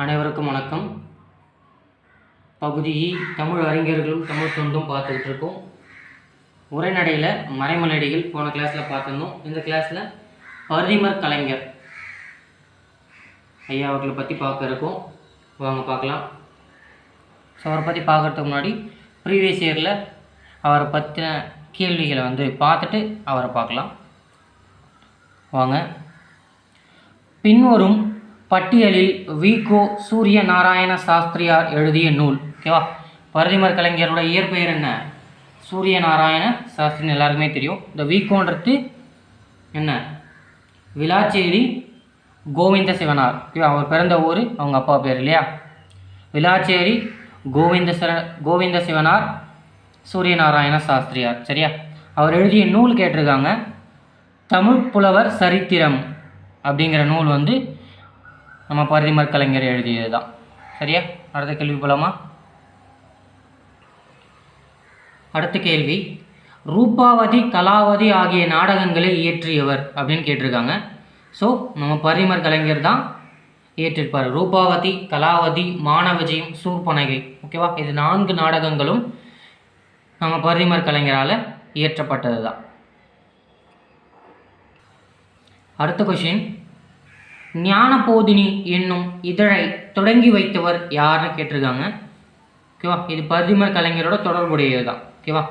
அனைவருக்கும் வணக்கம். பகுதி தமிழ் அறிஞர்களும் தமிழ் தொண்டும் பார்த்துக்கிட்டு இருக்கோம். உரைநடையில் மறைமலடிகள் போன கிளாஸில் பார்த்துருந்தோம். இந்த கிளாஸில் பரிதிமர் கலைஞர் ஐயா அவர்களை பற்றி பார்க்க இருக்கோம். வாங்க பார்க்கலாம். ஸோ அவரை பற்றி பார்க்குறதுக்கு முன்னாடி ப்ரீவியஸ் இயரில் அவரை பற்றின கேள்விகளை பார்த்துட்டு அவரை பார்க்கலாம். வாங்க. பின்வரும் பட்டியலில் வி.கோ. சூரிய நாராயண சாஸ்திரியார் எழுதிய நூல். ஓகேவா? பரிதிமர் கலைஞரோட இயற்பெயர் என்ன? சூரிய நாராயண சாஸ்திரின்னு எல்லாருக்குமே தெரியும். இந்த வி.கோன்றது என்ன? விளாச்சேரி கோவிந்த சிவனார். ஓகேவா? அவர் பிறந்த ஊர், அவங்க அப்பா பேர் இல்லையா? விளாச்சேரி கோவிந்த சிவனார் சூரிய நாராயண சாஸ்திரியார். சரியா? அவர் எழுதிய நூல் கேட்டிருக்காங்க. தமிழ் புலவர் சரித்திரம் அப்படிங்கிற நூல் நம்ம பரிதிமர் கலைஞர் எழுதியது தான். சரியா? அடுத்த கேள்வி போலாமா? அடுத்த கேள்வி, ரூபாவதி கலாவதி ஆகிய நாடகங்களை இயற்றியவர் அப்படின்னு கேட்டிருக்காங்க. ஸோ நம்ம பரிதிமர் கலைஞர் தான் இயற்றிருப்பார். ரூபாவதி, கலாவதி, மானவிஜயம், சூர்பனகை. ஓகேவா? இது 4 நாடகங்களும் நம்ம பரிதிமர் கலைஞரால் இயற்றப்பட்டது தான். அடுத்த கொஷின், ஞானபோதினி என்னும் இதழை தொடங்கி வைத்தவர் யாருன்னு கேட்டிருக்காங்க. ஓகேவா? இது பரிதிமர் கலைஞரோட தொடர்புடையது தான். ஓகேவா?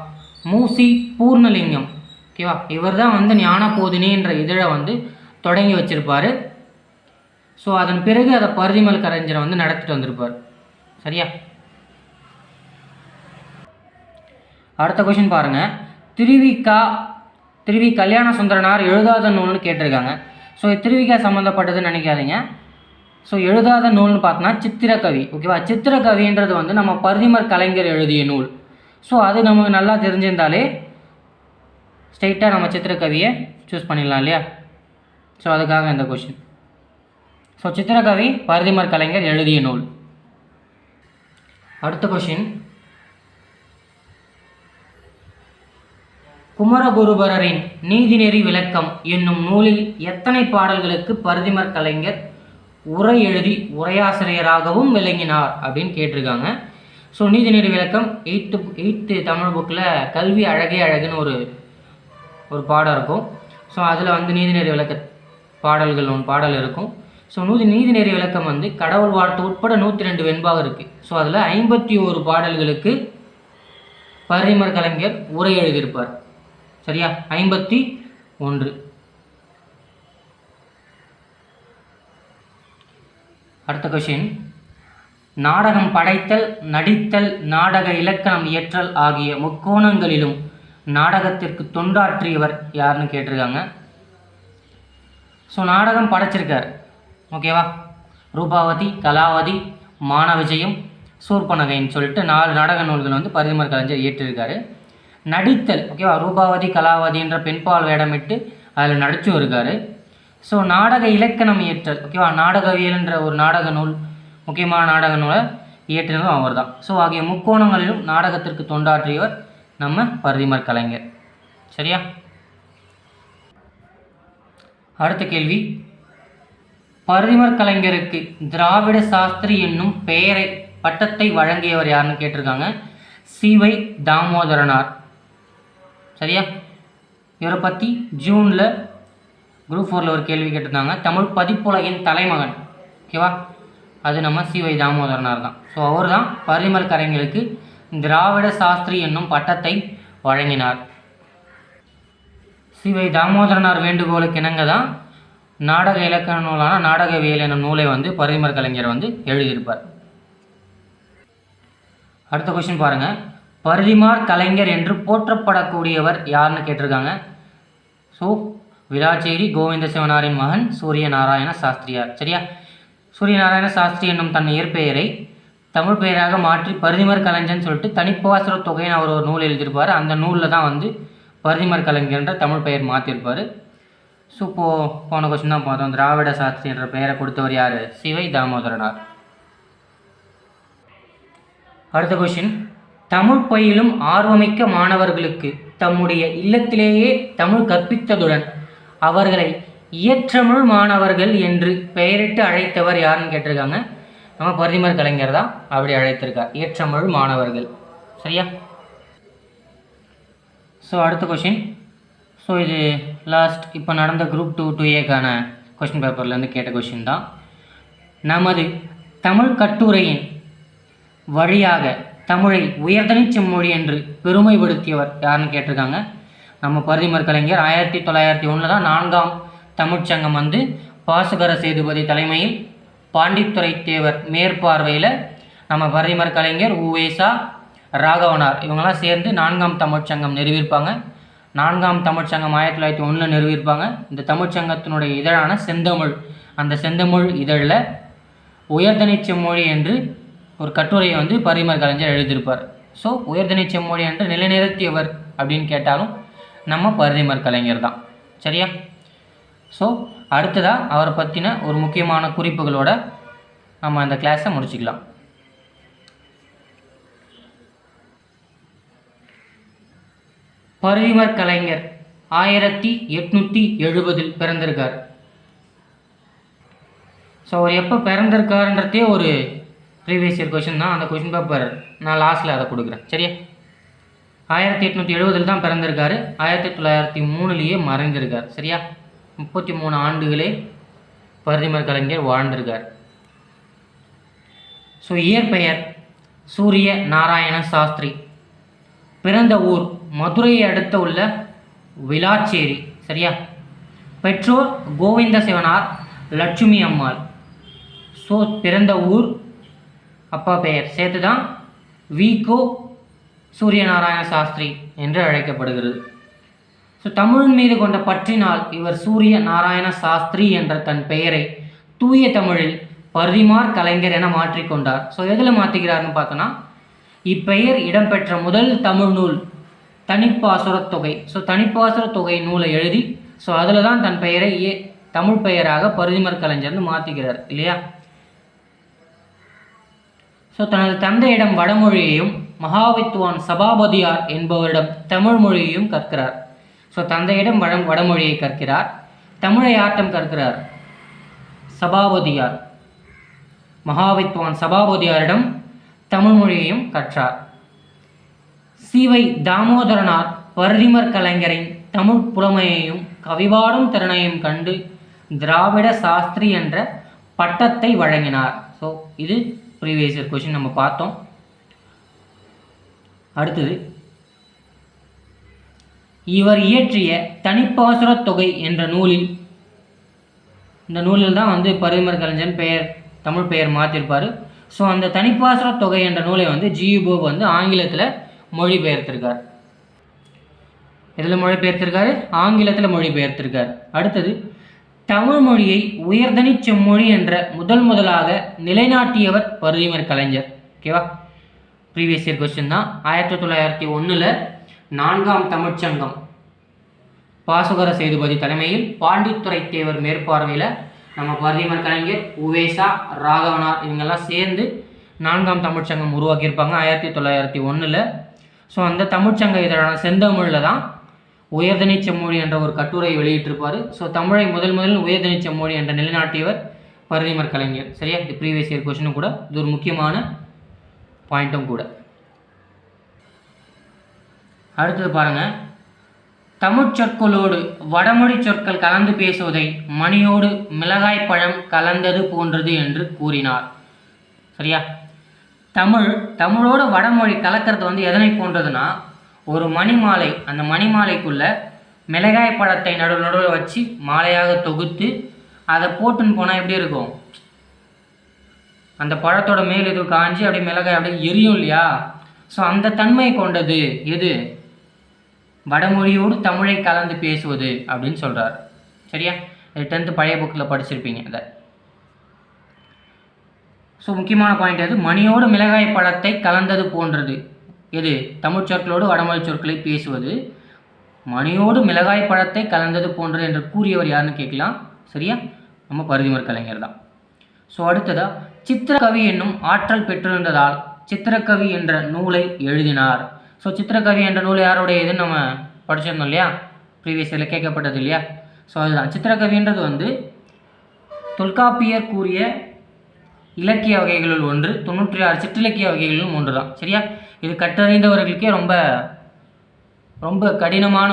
மூசி பூர்ணலிங்கம். ஓகேவா? இவர் தான் ஞானபோதினி என்ற இதழை தொடங்கி வச்சிருப்பார். ஸோ அதன் பிறகு அதை பரிதிமர் கலைஞரை நடத்திட்டு வந்திருப்பார். சரியா? அடுத்த கொஷின் பாருங்கள். திருவி கல்யாண சுந்தரனார் எழுதாத நூல்னு கேட்டிருக்காங்க. ஸோ திருவிக்கா சம்மந்தப்பட்டதுன்னு நினைக்காதீங்க. ஸோ எழுதாத நூல்னு பார்த்தோன்னா சித்திரக்கவி. ஓகேவா? சித்திரக்கவின்றது நம்ம பரிதிமர் கலைஞர் எழுதிய நூல். ஸோ அது நமக்கு நல்லா தெரிஞ்சிருந்தாலே ஸ்ட்ரைட்டாக நம்ம சித்திரக்கவியை சூஸ் பண்ணிடலாம் இல்லையா? ஸோ அதுக்காக இந்த கொஷின். ஸோ சித்திரக்கவி பரிதிமர் கலைஞர் எழுதிய நூல். அடுத்த கொஷின், குமரகுருபரரின் நீதிநெறி விளக்கம் என்னும் நூலில் எத்தனை பாடல்களுக்கு பரிதிமர் கலைஞர் உரை எழுதி உரையாசிரியராகவும் விளங்கினார் அப்படின்னு கேட்டிருக்காங்க. ஸோ நீதிநெறி விளக்கம் 8th தமிழ் புக்கில் கல்வி அழகே அழகுன்னு ஒரு பாடம் இருக்கும். ஸோ அதில் நீதிநெறி விளக்க பாடல்கள் பாடல் இருக்கும். ஸோ நீதிநெறி விளக்கம் கடவுள் வாழ்த்து உட்பட 102 வெண்பாக இருக்குது. ஸோ அதில் 51 பாடல்களுக்கு பரிதிமர் கலைஞர் உரை எழுதியிருப்பார். சரியா? 51. அடுத்த கொஷின், நாடகம் படைத்தல், நடித்தல், நாடக இலக்கணம் இயற்றல் ஆகிய முக்கோணங்களிலும் நாடகத்திற்கு தொண்டாற்றியவர் யாருன்னு கேட்டிருக்காங்க. ஸோ நாடகம் படைச்சிருக்கார். ஓகேவா? ரூபாவதி, கலாவதி, மானவிஜயம், சூர்பனகைன்னு சொல்லிட்டு 4 நாடக நூல்கள் பரிதிமர் கலைஞர் இயற்றிருக்காரு. நடித்தல், ஓகேவா? ரூபாவதி கலாவதின்ற பெண்பால் வேடமிட்டு அதில் நடிச்சும் இருக்கார். ஸோ நாடக இலக்கணம் இயற்றல், ஓகேவா? நாடகவியல்ன்ற ஒரு நாடக நூல், முக்கியமான நாடக நூலை இயற்றினதும் அவர் தான். ஸோ ஆகிய முக்கோணங்களிலும் நாடகத்திற்கு தொண்டாற்றியவர் நம்ம பரிதிமர் கலைஞர். சரியா? அடுத்த கேள்வி, பரிதிமர் கலைஞருக்கு திராவிட சாஸ்திரி என்னும் பட்டத்தை வழங்கியவர் யாருன்னு கேட்டிருக்காங்க. சி.வை. தாமோதரனார். சரியா? இவரை பற்றி ஜூனில் குரூப் 4ல் ஒரு கேள்வி கேட்டிருந்தாங்க. தமிழ் பதிப்புலகின் தலைமகன். ஓகேவா? அது நம்ம சி.வை. தாமோதரனார் தான். ஸோ அவர் தான் பரிதிமர் கலைஞருக்கு திராவிட சாஸ்திரி என்னும் பட்டத்தை வழங்கினார். சி.வை. தாமோதரனார் வேண்டுகோளுக்கு இணங்க தான் நாடக இலக்கண நூலான நாடகவியல் என்னும் நூலை பரிதிமர் கலைஞர் எழுதியிருப்பார். அடுத்த கொஸ்டின் பாருங்கள். பரிதிமர் கலைஞர் என்று போற்றப்படக்கூடியவர் யாருன்னு கேட்டிருக்காங்க. ஸோ விளாச்சேரி கோவிந்த சிவனாரின் மகன் சூரிய நாராயண சாஸ்திரியார். சரியா? சூரிய நாராயண சாஸ்திரி என்னும் தன் இயற்பெயரை தமிழ் பெயராக மாற்றி பரிதிமர் கலைஞர்னு சொல்லிட்டு தனிப்பாசுர தொகைன்னு அவர் ஒரு நூல் எழுதியிருப்பார். அந்த நூலில் தான் பரிதிமர் கலைஞர்ன்ற தமிழ் பெயர் மாற்றிருப்பார். ஸோ போன கொஸ்டின் தான் பார்த்தோம். திராவிட சாஸ்திரி என்ற பெயரை கொடுத்தவர் யார்? சி.வை. தாமோதரனார். அடுத்த கொஸ்டின், தமிழ் பயிலும் ஆர்வமிக்க மாணவர்களுக்கு தம்முடைய இல்லத்திலேயே தமிழ் கற்பித்ததுடன் அவர்களை இயற்றமிழ் மாணவர்கள் என்று பெயரிட்டு அழைத்தவர் யாருன்னு கேட்டிருக்காங்க. நம்ம பரிதிமர் கலைஞர் தான் அப்படி அழைத்திருக்கார், இயற்றமிழ் மாணவர்கள். சரியா? ஸோ அடுத்த கொஷின். ஸோ இது லாஸ்ட் இப்போ நடந்த குரூப் 2 2A கொஷின் பேப்பர்லேருந்து கேட்ட கொஷின் தான். நமது தமிழ் கட்டுரையின் வழியாக தமிழை உயர்தனி செம்மொழி என்று பெருமைப்படுத்தியவர் யாருன்னு கேட்டிருக்காங்க. நம்ம பரிதிமர் கலைஞர் 1901 தான் 4ஆம் தமிழ்ச்சங்கம் வந்து பாசுகர சேதுபதி தலைமையில் பாண்டித்துரை தேவர் மேற்பார்வையில் நம்ம பரிதிமர் கலைஞர், உவேசா, ராகவனார் இவங்கெல்லாம் சேர்ந்து 4ஆம் தமிழ்ச்சங்கம் நிறுவியிருப்பாங்க. 4ஆம் தமிழ்ச்சங்கம் 1901 நிறுவியிருப்பாங்க. இந்த தமிழ்ச்சங்கத்தினுடைய இதழான செந்தமிழ், அந்த செந்தமிழ் இதழில் உயர்தனி செம்மொழி என்று ஒரு கட்டுரையை வந்து பரிதிமர் கலைஞர் எழுதியிருப்பார். ஸோ உயர்தனி செம்மொழி என்று நிலைநிறுத்தியவர் அப்படின்னு கேட்டாலும் நம்ம பரிதிமர் கலைஞர் தான். சரியா? ஸோ அடுத்ததாக அவரை பற்றின ஒரு முக்கியமான குறிப்புகளோட நம்ம அந்த கிளாஸை முடிச்சுக்கலாம். பரிதிமர் கலைஞர் 1870 பிறந்திருக்கார். ஸோ அவர் எப்போ பிறந்திருக்காருன்றதே ஒரு ப்ரீவியஸ் இயர் கொஷின் தான். அந்த கொஷின் பேப்பர் நான் லாஸ்ட்டில் அதை கொடுக்குறேன். சரியா? 1870 தான் பிறந்திருக்காரு. 1903 மறைந்திருக்கார். சரியா? 33 ஆண்டுகளே பரிதிமர் கலைஞர் வாழ்ந்திருக்கார். ஸோ இயற்பெயர் சூரிய நாராயண சாஸ்திரி. பிறந்த ஊர் மதுரையை அடுத்த உள்ள விளாச்சேரி. சரியா? பெற்றோர் கோவிந்த சிவனார், லட்சுமி அம்மாள். ஸோ பிறந்த ஊர், அப்பா பெயர் சேர்த்து தான் விகோ சூரியநாராயண சாஸ்திரி என்று அழைக்கப்படுகிறது. ஸோ தமிழின் மீது கொண்ட பற்றினால் இவர் சூரிய நாராயண சாஸ்திரி என்ற தன் பெயரை தூய தமிழில் பரிதிமார் கலைஞர் என மாற்றிக்கொண்டார். ஸோ எதில் மாற்றிக்கிறார்னு பார்த்தோன்னா, இப்பெயர் இடம்பெற்ற முதல் தமிழ் நூல் தனிப்பாசுரத் தொகை. ஸோ தனிப்பாசுரத் தொகை நூலை எழுதி ஸோ அதில் தான் தன் பெயரை தமிழ் பெயராக பரிதிமர் கலைஞர்னு மாற்றிக்கிறார் இல்லையா? ஸோ தனது தந்தையிடம் வடமொழியையும் மகாவித்வான் சபாபதியார் என்பவரிடம் தமிழ் மொழியையும் கற்கிறார். ஸோ தந்தையிடம் வடமொழியை கற்கிறார், தமிழை ஆட்டம் கற்கிறார் சபாபதியார். மகாவித்வான் சபாபதியாரிடம் தமிழ் மொழியையும் கற்றார். சிவை தாமோதரனார் பரிதிமர் கலைஞரின் தமிழ் புலமையையும் கவிபாடும் திறனையும் கண்டு திராவிட சாஸ்திரி என்ற பட்டத்தை வழங்கினார். ஸோ இது ப்ரீவியஸ் இயர் கொஷின் நம்ம பார்த்தோம். அடுத்தது, இவர் இயற்றிய தனிப்பாசுரத் தொகை என்ற நூலில், இந்த நூலில் தான் வந்து பரிதிமர் கலைஞர் பெயர் தமிழ் பெயர் மாற்றிருப்பார். ஸோ அந்த தனிப்பாசுரத் தொகை என்ற நூலை வந்து ஜி.யு. போப் வந்து ஆங்கிலத்தில் மொழிபெயர்த்திருக்கார். இதில் மொழிபெயர்த்திருக்காரு, ஆங்கிலத்தில் மொழிபெயர்த்திருக்கார். அடுத்தது, தமிழ் மொழியை உயர்தனி செம்மொழி என்ற முதலாக நிலைநாட்டியவர் பரிதிமர் கலைஞர். ஓகேவா? ப்ரீவியஸ் இயர் கொஸ்டின் தான். 1901 4ஆம் தமிழ்ச்சங்கம் பாசுகர சேதுபதி தலைமையில் பாண்டித்துரை தேவர் மேற்பார்வையில் நம்ம பரிதிமர் கலைஞர், உவேசா, ராகவனார் இவங்கெல்லாம் சேர்ந்து 4ஆம் தமிழ்ச்சங்கம் உருவாக்கியிருப்பாங்க 1901. ஸோ அந்த தமிழ்ச்சங்க இதழான செந்தமிழில் தான் உயர்தனி செம்மொழி என்ற ஒரு கட்டுரை வெளியிட்டிருப்பார். ஸோ தமிழை முதலில் உயர்தனி செம்மொழி என்ற நிலைநாட்டியவர் பரிதிமர் கலைஞர். சரியா? இது ப்ரீவியஸ் இயர் கொஸ்டினும் கூட, இது ஒரு முக்கியமான பாயிண்ட்டும் கூட. அடுத்தது பாருங்கள், தமிழ் சொற்களோடு வடமொழி சொற்கள் கலந்து பேசுவதை மணியோடு மிளகாய் பழம் கலந்தது போன்றது என்று கூறினார். சரியா? தமிழோட வடமொழி கலக்கிறது வந்து எதனை போன்றதுன்னா, ஒரு மணிமாலை, அந்த மணிமாலைக்குள்ள மிளகாய் பழத்தை நடுவில் வச்சு மாலையாக தொகுத்து அதை போட்டுன்னு போனால் எப்படி இருக்கும்? அந்த பழத்தோட மேல் இது காஞ்சி அப்படியே மிளகாய் அப்படியே எரியும் இல்லையா? ஸோ அந்த தன்மை கொண்டது எது? வடமொழியோடு தமிழை கலந்து பேசுவது அப்படின்னு சொல்கிறார். சரியா? 10th பழைய புக்கில் படிச்சிருப்பீங்க இதை. ஸோ முக்கியமான பாயிண்ட் அது, மணியோடு மிளகாய் பழத்தை கலந்தது போன்றது எது? தமிழ் சொற்களோடு வடமொழி சொற்களை பேசுவது. மணியோடு மிளகாய் பழத்தை கலந்தது போன்றது என்று கூறியவர் யாருன்னு கேட்கலாம். சரியா? நம்ம பரிதிமர் கலைஞர் தான். ஸோ அடுத்ததாக, சித்திரக்கவி என்னும் ஆற்றல் பெற்றிருந்ததால் சித்திரக்கவி என்ற நூலை எழுதினார். ஸோ சித்திரக்கவி என்ற நூல் யாருடைய இதுன்னு நம்ம படிச்சிருந்தோம் இல்லையா? ப்ரீவியஸ் இயரில் கேட்கப்பட்டது இல்லையா? ஸோ அதுதான் சித்திரக்கவின்றது வந்து தொல்காப்பியர் கூறிய இலக்கிய வகைகளுள் ஒன்று, 96 சிற்றிலக்கிய வகைகளும் ஒன்று தான். சரியா? இது கற்றறிந்தவர்களுக்கே ரொம்ப ரொம்ப கடினமான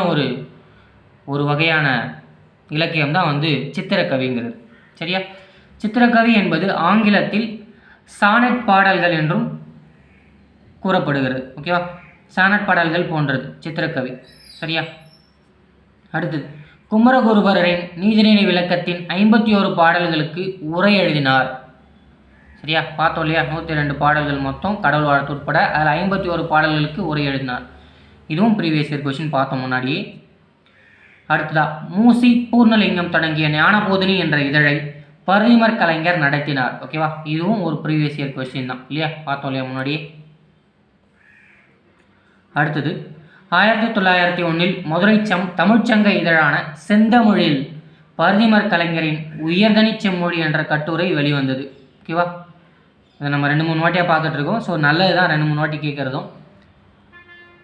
ஒரு வகையான இலக்கியம் தான் வந்து சித்திரக்கவிங்கிறது. சரியா? சித்திரக்கவி என்பது ஆங்கிலத்தில் சானட் பாடல்கள் என்றும் கூறப்படுகிறது. ஓகேவா? சானட் பாடல்கள் போன்றது சித்திரக்கவி. சரியா? அடுத்தது, குமரகுருபரரின் நீதிநெறி விளக்கத்தின் 51 பாடல்களுக்கு உரை எழுதினார். சரியா? பார்த்தோம் இல்லையா? 102 பாடல்கள் மொத்தம், கடவுள் வாழ்த்து உட்பட. அதில் 51 பாடல்களுக்கு உரை எழுதினார். இதுவும் ப்ரீவியஸ் இயர் கொஸ்டின் பார்த்தோம் முன்னாடியே. அடுத்ததா, மூசி பூர்ணலிங்கம் தொடங்கிய ஞானபோதினி என்ற இதழை பரிதிமர் கலைஞர் நடத்தினார். ஓகேவா? இதுவும் ஒரு ப்ரீவியஸ் இயர் கொஸ்டின் தான் இல்லையா? பார்த்தோம் இல்லையா முன்னாடியே. அடுத்தது, 1901 மதுரை தமிழ்ச்சங்க இதழான செந்தமிழில் பரிதிமர் கலைஞரின் உயர்தனி செம்மொழி என்ற கட்டுரை வெளிவந்தது. ஓகேவா? இதை நம்ம 2-3 வாட்டியாக பார்த்துட்டு இருக்கோம். ஸோ நல்லது தான் 2-3 வாட்டி கேட்குறதும்.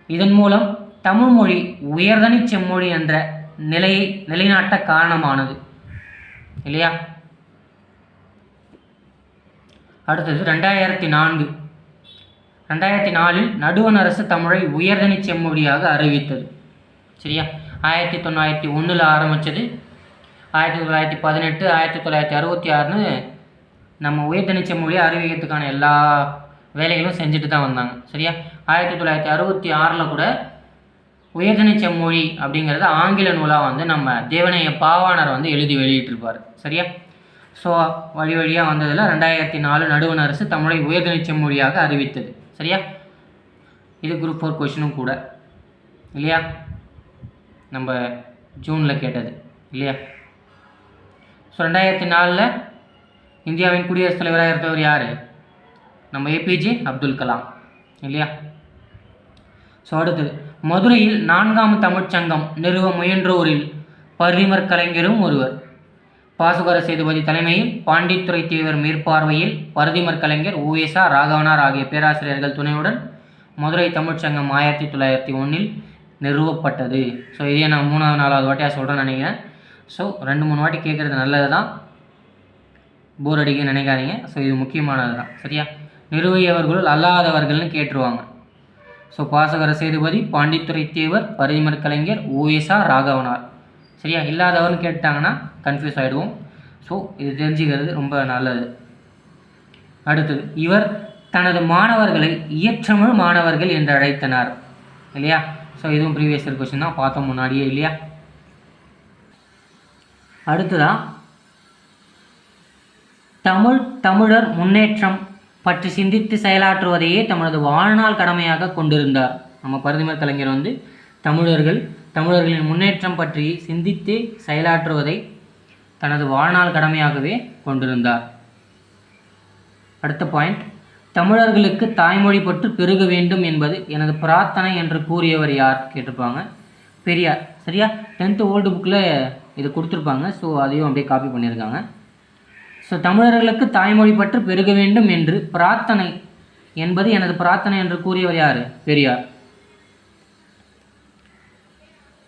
இதன் மூலம் தமிழ்மொழி உயர்தனி செம்மொழி என்ற நிலையை நிலைநாட்ட காரணமானது இல்லையா? அடுத்தது, 2004 நடுவண் அரசு தமிழை உயர்தனி செம்மொழியாக அறிவித்தது. சரியா? 1901 ஆரம்பித்தது, 1918, 1966ன்னு நம்ம உயர்தனி செம்மொழியை அறிவிக்கிறதுக்கான எல்லா வேலைகளும் செஞ்சுட்டு தான் வந்தாங்க. சரியா? 1966 கூட உயர்தனி செம்மொழி அப்படிங்கிறது ஆங்கில நூலாக வந்து நம்ம தேவனைய பாவாணர் வந்து எழுதி வெளியிட்டிருப்பார். சரியா? ஸோ வழி வழியாக வந்ததில் 2004 நடுவண் அரசு தமிழை உயர்தனி செம்மொழியாக அறிவித்தது. சரியா? இது குரூப் 4 கொஸ்டினும் கூட இல்லையா? நம்ம ஜூனில் கேட்டது இல்லையா? ஸோ 2004 இந்தியாவின் குடியரசுத் தலைவராக இருந்தவர் யார்? நம்ம ஏபிஜே அப்துல் கலாம் இல்லையா? ஸோ அடுத்தது, மதுரையில் 4ஆம் தமிழ்ச்சங்கம் நிறுவ முயன்றோரில் பரிதிமர் கலைஞரும் ஒருவர். பாசுகர சேதுபதி தலைமையில், பாண்டித்துறை தேவர் மேற்பார்வையில் பரிதிமர் கலைஞர், உவேசா, ராகவனார் ஆகிய பேராசிரியர்கள் துணையுடன் மதுரை தமிழ்ச்சங்கம் 1901 நிறுவப்பட்டது. ஸோ இதே நான் 3வது 4வது வாட்டியாக சொல்கிறேன்னு நினைக்கிறேன். ஸோ 2-3 வாட்டி கேட்குறது நல்லது தான், போர் அடிக்க நினைக்காதீங்க. ஸோ இது முக்கியமானது தான். சரியா? நிறுவியவர்கள் அல்லாதவர்கள்னு கேட்டுருவாங்க. ஸோ பாசுகர சேதுபதி, பாண்டித்துறை தேவர், பரிதிமர் கலைஞர், உவேசா, ராகவனார். சரியா? இல்லாதவர்னு கேட்டாங்கன்னா கன்ஃபியூஸ் ஆகிடுவோம். ஸோ இது தெரிஞ்சுக்கிறது ரொம்ப நல்லது. அடுத்தது, இவர் தனது மாணவர்களை இயற்றமிழ் மாணவர்கள் என்று அழைத்தனர் இல்லையா? ஸோ இதுவும் ப்ரீவியஸ் இயர் கொஸ்டின் தான், பார்த்தோம் முன்னாடியே இல்லையா? அடுத்ததான், தமிழர் முன்னேற்றம் பற்றி சிந்தித்து செயலாற்றுவதையே தமது வாழ்நாள் கடமையாக கொண்டிருந்தார். நம்ம பரிதிமர் கலைஞர் வந்து தமிழர்களின் முன்னேற்றம் பற்றி சிந்தித்து செயலாற்றுவதை தனது வாழ்நாள் கடமையாகவே கொண்டிருந்தார். அடுத்த பாயிண்ட், தமிழர்களுக்கு தாய்மொழி பற்று பெருக வேண்டும் என்பது எனது பிரார்த்தனை என்று கூறியவர் யார் கேட்டிருப்பாங்க? பெரியார். சரியா? 10th ஓல்டு புக்கில் இது கொடுத்துருப்பாங்க. ஸோ அதையும் அப்படியே காப்பி பண்ணியிருக்காங்க. ஸோ தமிழர்களுக்கு தாய்மொழி பற்று பெருக வேண்டும் என்று பிரார்த்தனை என்பது எனது பிரார்த்தனை என்று கூறியவர் யார்? பெரியார்.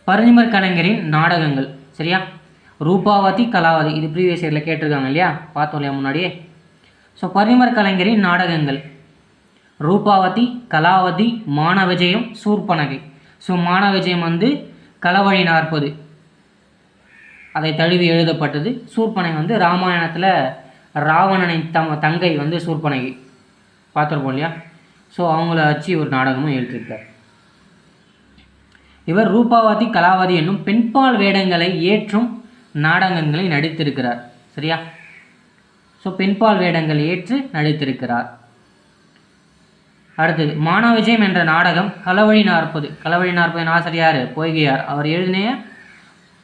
பரிதிமர் கலைஞரின் நாடகங்கள். சரியா? ரூபாவதி, கலாவதி, இது ப்ரீவியஸ் இயரில் கேட்டிருக்காங்க இல்லையா? பார்த்தோம் இல்லையா முன்னாடியே? ஸோ பரிதிமர் கலைஞரின் நாடகங்கள் ரூபாவதி, கலாவதி, மானவிஜயம், சூர்பனகை. ஸோ மானவிஜயம் வந்து களவழி 40 அதை தழுவி எழுதப்பட்டது. சூர்பனகை வந்து ராமாயணத்தில் ராவணனின் தங்கை வந்து சூர்பனகை பார்த்துருப்போம் இல்லையா? ஸோ அவங்கள வச்சு ஒரு நாடகமும் எழுதியிருக்கார். இவர் ரூபாவதி, கலாவதி என்னும் பெண்பால் வேடங்களை ஏற்றும் நாடகங்களை நடித்திருக்கிறார். சரியா? ஸோ பெண்பால் வேடங்கள் ஏற்று நடித்திருக்கிறார். அடுத்தது, மானவிஜயம் என்ற நாடகம் களவழி 40 ஆசிரியர் பொய்கையார். அவர் எழுதிய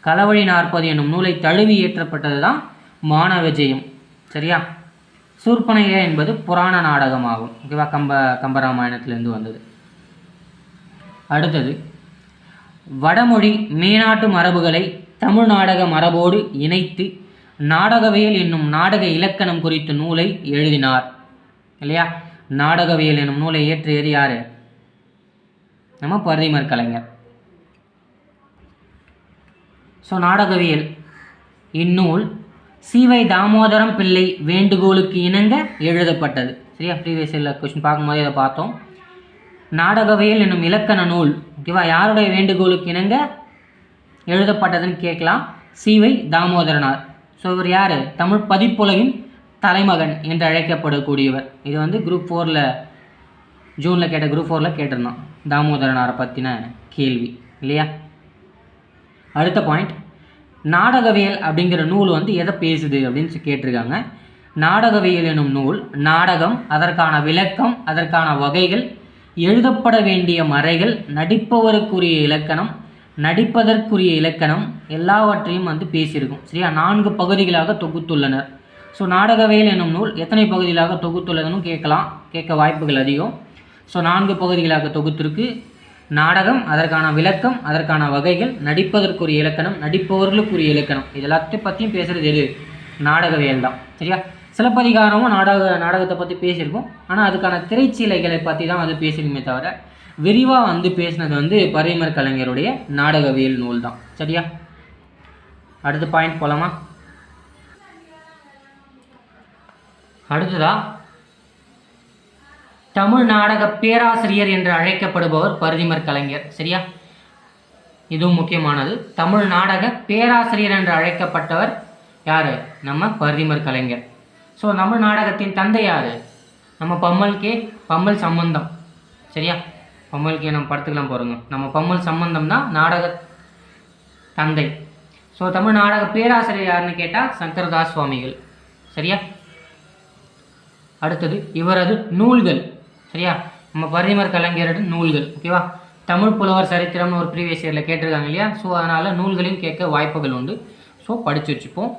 களவழி 40 என்னும் நூலை தழுவி ஏற்றப்பட்டது தான் மானவிஜயம். சரியா? சூர்பனகை என்பது புராண நாடகமாகும். ஓகேவா? கம்பராமாயணத்திலிருந்து வந்தது. அடுத்தது, வடமொழி மேநாட்டு மரபுகளை தமிழ் நாடக மரபோடு இணைத்து நாடகவியல் என்னும் நாடக இலக்கணம் குறித்த நூலை எழுதினார் இல்லையா? நாடகவியல் என்னும் நூலை இயற்றியது யார்? நம்ம பரிதிமர் கலைஞர். ஸோ நாடகவியல் இந்நூல் சி.வை. தாமோதரம் பிள்ளை வேண்டுகோளுக்கு இணங்க எழுதப்பட்டது. சரியா, ப்ரீவியஸ் இயரில் கொஸ்டின் பார்க்கும்போது இதை பார்த்தோம். நாடகவியல் என்னும் இலக்கண நூல் ஓகேவா யாருடைய வேண்டுகோளுக்கு இணங்க எழுதப்பட்டதுன்னு கேட்கலாம். சி.வை. தாமோதரனார். ஸோ இவர் யார்? தமிழ் பதிப்புலகின் தலைமகன் என்று அழைக்கப்படக்கூடியவர். இது வந்து குரூப் 4ல் ஜூனில் கேட்ட குரூப் 4ல் கேட்டிருந்தோம் தாமோதரனாரை பற்றின கேள்வி இல்லையா. அடுத்த பாயிண்ட், நாடகவியல் அப்படிங்கிற நூல் வந்து எதை பேசுது அப்படின்னு கேட்டிருக்காங்க. நாடகவியல் எனும் நூல் நாடகம், அதற்கான விளக்கம், அதற்கான வகைகள், எழுதப்பட வேண்டிய மறைகள், நடிப்பவருக்குரிய இலக்கணம், நடிப்பதற்குரிய இலக்கணம் எல்லாவற்றையும் வந்து பேசியிருக்கும். சரியா, 4 பகுதிகளாக தொகுத்துள்ளனர். ஸோ நாடகவியல் என்னும் நூல் எத்தனை பகுதிகளாக தொகுத்துள்ளதுன்னு கேட்க வாய்ப்புகள் அதிகம். ஸோ 4 பகுதிகளாக தொகுத்திருக்கு. நாடகம், அதற்கான விளக்கம், அதற்கான வகைகள், நடிப்பதற்குரிய இலக்கணம், நடிப்பவர்களுக்குரிய இலக்கணம், இது எல்லாத்தையும் பற்றியும் பேசுகிறது எது? நாடகவியல் தான். சரியா, சிலப்பதிகாரமும் நாடகத்தை பற்றி பேசியிருக்கோம். ஆனால் அதுக்கான திரைச்சீலைகளை பற்றி தான் வந்து பேசியிருக்குமே தவிர விரிவாக வந்து பேசினது வந்து பரிமர் கலைஞருடைய நாடகவியல் நூல் தான். சரியா, அடுத்த பாயிண்ட் போலாமா? அடுத்ததா தமிழ் நாடக பேராசிரியர் என்று அழைக்கப்படுபவர் பரிமர் கலைஞர். சரியா, இதுவும் முக்கியமானது. தமிழ் நாடக பேராசிரியர் என்று அழைக்கப்பட்டவர் யார்? நம்ம பரிமர் கலைஞர். ஸோ தமிழ் நாடகத்தின் தந்தை யார்? நம்ம பம்மல் சம்பந்தம். சரியா, பம்மல் கே நம்ம படத்துக்கெல்லாம் போகிறோங்க. நம்ம பம்மல் சம்பந்தம் தான் நாடக தந்தை. ஸோ தமிழ் நாடக பேராசிரியர் யாருன்னு கேட்டால் சங்கரதாஸ் சுவாமிகள். சரியா, அடுத்தது இவரது நூல்கள். சரியா, நம்ம பரிமர் கலைஞரோட நூல்கள். ஓகேவா, தமிழ் புலவர் சரித்திரம்னு ஒரு ப்ரீவியஸ் இயரில் கேட்டிருக்காங்க இல்லையா. ஸோ அதனால் நூல்களையும் கேட்க வாய்ப்புகள் உண்டு. ஸோ படித்து வச்சுப்போம்.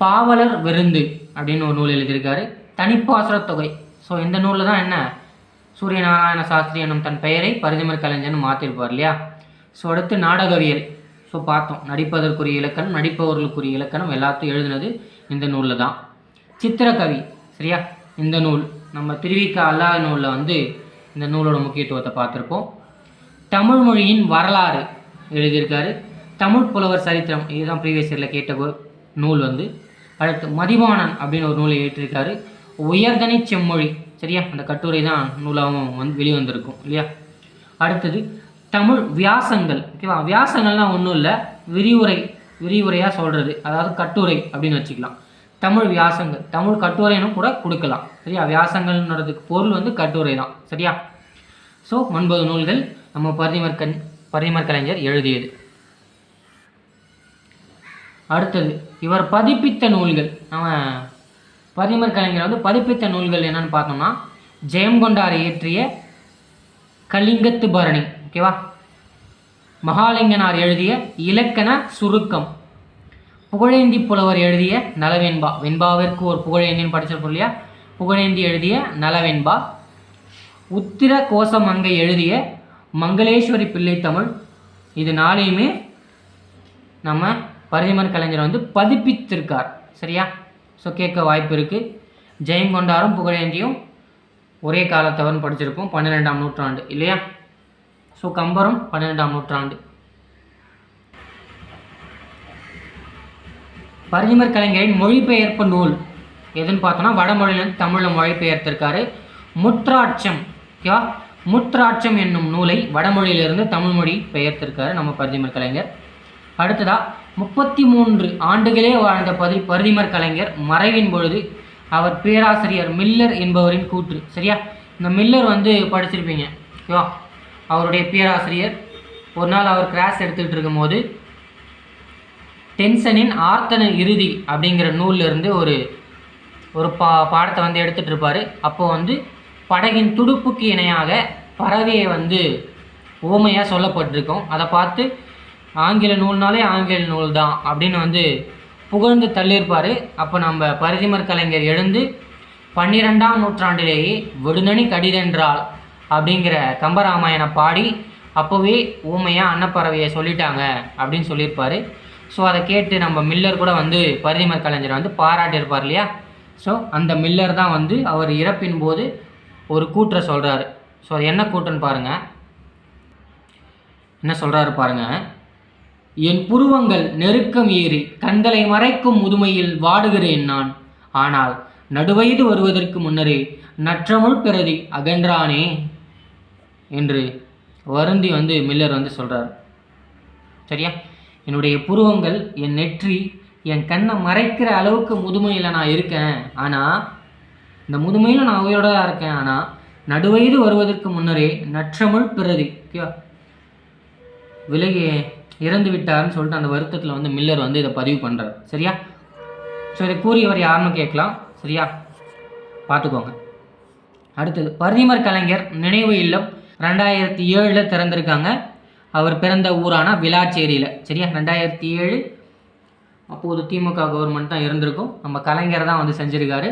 பாவலர் விருந்து அப்படின்னு ஒரு நூல் எழுதியிருக்காரு. தனிப்பாசுர தொகை. ஸோ இந்த நூலில் தான் என்ன சூரியநாராயண சாஸ்திரி என்னும் தன் பெயரை பரிமர் கலைஞர்னு மாற்றிருப்பார் இல்லையா. ஸோ அடுத்து நாடகவியல். ஸோ பார்த்தோம், நடிப்பதற்குரிய இலக்கணம், நடிப்பவர்களுக்குரிய இலக்கணம் எல்லாத்தையும் எழுதுனது இந்த நூலில் தான். சித்திரக்கவி. சரியா, இந்த நூல் நம்ம திருவிக்கா அல்லாத நூலில் வந்து இந்த நூலோட முக்கியத்துவத்தை பார்த்துருப்போம். தமிழ் மொழியின் வரலாறு எழுதியிருக்காரு. தமிழ் புலவர் சரித்திரம், இதுதான் ப்ரீவியஸ் இயரில் கேட்ட நூல் வந்து. அடுத்து மதிவாணன் அப்படின்னு ஒரு நூலை எழுதியிருக்காரு. உயர்தனி செம்மொழி. சரியா, அந்த கட்டுரை தான் நூலாகவும் வந்து வெளிவந்திருக்கும் இல்லையா. அடுத்தது தமிழ் வியாசங்கள். ஓகேவா, வியாசங்கள்லாம் ஒன்றும் இல்லை, விரிவுரையாக சொல்கிறது, அதாவது கட்டுரை அப்படின்னு வச்சுக்கலாம். தமிழ் வியாசங்கள், தமிழ் கட்டுரைன்னு கூட கொடுக்கலாம். சரியா, வியாசங்கள்ன்றதுக்கு பொருள் வந்து கட்டுரை தான். சரியா, ஸோ 9 நூல்கள் நம்ம பரிமர் கலைஞர் எழுதியது. அடுத்தது இவர் பதிப்பித்த நூல்கள். நம்ம பரிமர் கலைஞர் வந்து பதிப்பித்த நூல்கள் என்னன்னு பார்த்தோம்னா, ஜெயங்கொண்டார் இயற்றிய கலிங்கத்து பரணி. ஓகேவா, மகாலிங்கனார் எழுதிய இலக்கண சுருக்கம், புகழேந்தி புலவர் எழுதிய நலவெண்பா, வெண்பாவிற்கு ஒரு புகழேந்தின்னு படிச்சிருப்போம் இல்லையா, புகழேந்தி எழுதிய நலவெண்பா, உத்திர கோசமங்கை எழுதிய மங்களேஸ்வரி பிள்ளை தமிழ். இது 4யுமே நம்ம பரிமர் கலைஞர் வந்து பதிப்பித்திருக்கார். சரியா, ஸோ கேட்க வாய்ப்பு இருக்குது. ஜெயங்கொண்டாரும் புகழேந்தியும் ஒரே காலத்தவர்னு படிச்சிருப்போம், 12ஆம் நூற்றாண்டு இல்லையா. ஸோ கம்பரும் 12ஆம் நூற்றாண்டு. பரிமர் கலைஞரின் மொழிபெயர்ப்பு நூல் எதுன்னு பார்த்தோம்னா, வடமொழியிலிருந்து தமிழில் மொழிபெயர்த்திருக்காரு. முற்றாட்சம். ஓகேவா, முற்றாட்சம் என்னும் நூலை வடமொழியிலிருந்து தமிழ் மொழி பெயர்த்திருக்காரு நம்ம பரிமர் கலைஞர். அடுத்ததா 33 ஆண்டுகளே வாழ்ந்த பரிமர் கலைஞர் மறைவின் பொழுது அவர் பேராசிரியர் மில்லர் என்பவரின் கூற்று. சரியா, இந்த மில்லர் வந்து படிச்சிருப்பீங்க. ஓகேவா, அவருடைய பேராசிரியர் ஒரு நாள் அவர் கிளாஸ் எடுத்துக்கிட்டு இருக்கும்போது டென்சனின் ஆர்த்தன இறுதி அப்படிங்கிற நூலிலிருந்து ஒரு பாடத்தை வந்து எடுத்துகிட்டு இருப்பார். அப்போது வந்து படகின் துடுப்புக்கு இணையாக பறவையை வந்து ஓமையாக சொல்லப்பட்டிருக்கோம். அதை பார்த்து ஆங்கில நூல்னாலே ஆங்கில நூல் தான் அப்படின்னு வந்து புகழ்ந்து தள்ளியிருப்பார். அப்போ நம்ம பரிமர் கலைஞர் எழுந்து 12ஆம் நூற்றாண்டிலேயே விடுநனி கடிதென்றால் அப்படிங்கிற கம்பராமாயண பாடி அப்போவே ஊமையாக அன்னப்பறவையை சொல்லிட்டாங்க அப்படின்னு சொல்லியிருப்பார். ஸோ அதை கேட்டு நம்ம மில்லர் கூட வந்து பரிமர் கலைஞர் வந்து பாராட்டியிருப்பார் இல்லையா. ஸோ அந்த மில்லர் தான் வந்து அவர் இறப்பின் போது ஒரு கூற்றை சொல்கிறாரு. ஸோ அது என்ன கூற்றுன்னு பாருங்கள், என்ன சொல்கிறாரு பாருங்கள். என் புருவங்கள் நெருக்கம் ஏறி கண்களை மறைக்கும் முதுமையில் வாடுகிறேன் நான். ஆனால் நடுவயது வருவதற்கு முன்னரே நற்றமிழ் பிரதி அகன்றானே என்று வருந்தி மில்லர் சொல்கிறார். சரியா? என்னுடைய புருவங்கள், என் நெற்றி, என் கண்ணை மறைக்கிற அளவுக்கு முதுமையில் நான் இருக்கேன். ஆனால் இந்த முதுமையில் நான் உயிரோட தான் இருக்கேன். ஆனால் நடுவயது வருவதற்கு முன்னரே நற்றமிழ் பிரதி விலகி இறந்து விட்டார்னு சொல்லிட்டு அந்த வருத்தத்தில் மில்லர் இதை பதிவு பண்ணுறார். சரியா? ஸோ இதை கூறியவர் யாருன்னு கேட்கலாம். சரியா? பார்த்துக்கோங்க. அடுத்தது, பரிதிமர் கலைஞர் நினைவு இல்லம் 2007 திறந்திருக்காங்க. அவர் பிறந்த ஊரான விளாச்சேரியில். சரியா? 2007 அப்போது திமுக கவர்மெண்ட் தான் இருந்திருக்கும். நம்ம கலைஞர் தான் செஞ்சுருக்காரு.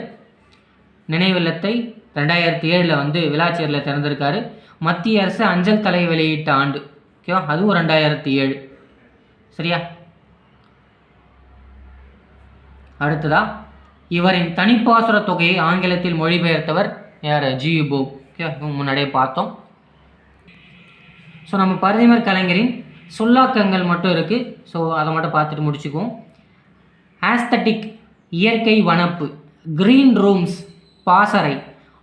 நினைவில்லத்தை 2007 விளாச்சேரியில் திறந்திருக்காரு. மத்திய அரசு அஞ்சல் தலை வெளியிட்ட ஆண்டு. ஓகேவா? அதுவும் 2007. சரியா? அடுத்ததா, இவரின் தனிப்பாசுர தொகையை ஆங்கிலத்தில் மொழிபெயர்த்தவர் யார்? ஜி.யு. போப். ஓகே, முன்னாடியே பார்த்தோம். ஸோ நம்ம பரிதிமர் கலைஞரின் சொல்லாக்கங்கள் மட்டும் இருக்குது. ஸோ அதை மட்டும் பார்த்துட்டு முடிச்சுக்குவோம். ஆஸ்தட்டிக் இயற்கை வனப்பு, கிரீன் ரூம்ஸ் பாசறை,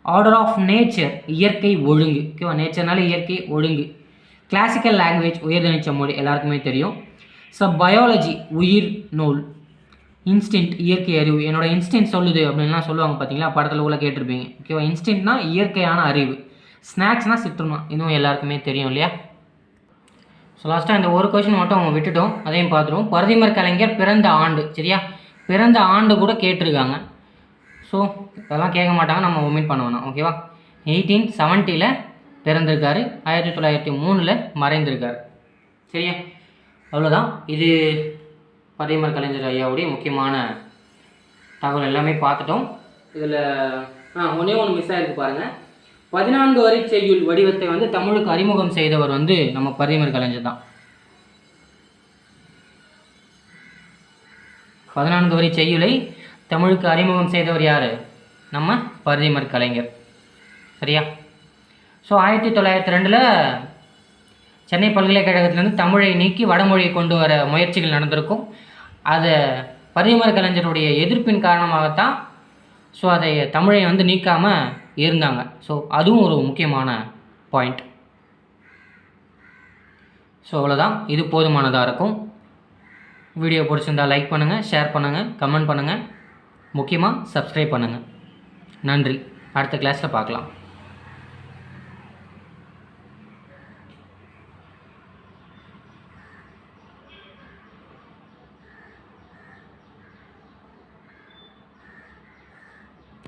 ஆர்டர் ஆஃப் நேச்சர் இயற்கை ஒழுங்கு. ஓகேவா? நேச்சர்னால இயற்கை ஒழுங்கு. கிளாசிக்கல் லாங்குவேஜ் உயர்தனிச்ச மொழி எல்லாருக்குமே தெரியும். ஸோ பயாலஜி உயிர் நூல். இன்ஸ்டின்ட் இயற்கை அறிவு. என்னோட இன்ஸ்டின்ட் சொல்லுது அப்படின்லாம் சொல்லுவாங்க பார்த்தீங்களா, படத்தில் உள்ள கேட்டிருப்பீங்க. ஓகேவா? இன்ஸ்டின்ட்னா இயற்கையான அறிவு. ஸ்நாக்ஸ்னால் சிற்றுணும். இன்னும் எல்லாருக்குமே தெரியும் இல்லையா? ஸோ லாஸ்ட்டாக இந்த ஒரு கொஷின் மட்டும் அவங்க விட்டுட்டோம், அதையும் பார்த்துருவோம். பரிதிமர் கலைஞர் பிறந்த ஆண்டு. சரியா? பிறந்த ஆண்டு கூட கேட்டிருக்காங்க. ஸோ இதெல்லாம் கேட்க மாட்டாங்க, நம்ம ஒமிட் பண்ண வேணாம். ஓகேவா? 1870 பிறந்திருக்காரு. 1903 மறைந்திருக்கார். சரியா? அவ்வளோதான். இது பரிதிமர் கலைஞர் ஐயாவுடைய முக்கியமான தகவல் எல்லாமே பார்த்துட்டோம். இதில் ஒன்றே ஒன்று மிஸ் ஆகிருக்கு பாருங்கள். 14 வரி செய்யுள் வடிவத்தை தமிழுக்கு அறிமுகம் செய்தவர் நம்ம பரிதிமர் கலைஞர் தான். 14 வரி செய்யுளை தமிழுக்கு அறிமுகம் செய்தவர் யார்? நம்ம பரிதிமர் கலைஞர். சரியா? ஸோ 1902 சென்னை பல்கலைக்கழகத்திலேருந்து தமிழை நீக்கி வடமொழியை கொண்டு வர முயற்சிகள் நடந்திருக்கும். அதை பரிதிமர் கலைஞருடைய எதிர்ப்பின் காரணமாகத்தான் ஸோ அதை தமிழை நீக்காமல் இருந்தாங்க. ஸோ அதுவும் ஒரு முக்கியமான பாயிண்ட். ஸோ அவ்வளோதான். இது போதுமானதாக இருக்கும். வீடியோ பிடிச்சிருந்தால் லைக் பண்ணுங்கள், ஷேர் பண்ணுங்கள், கமெண்ட் பண்ணுங்கள், முக்கியமாக சப்ஸ்கிரைப் பண்ணுங்கள். நன்றி. அடுத்த கிளாஸில் பார்க்கலாம்.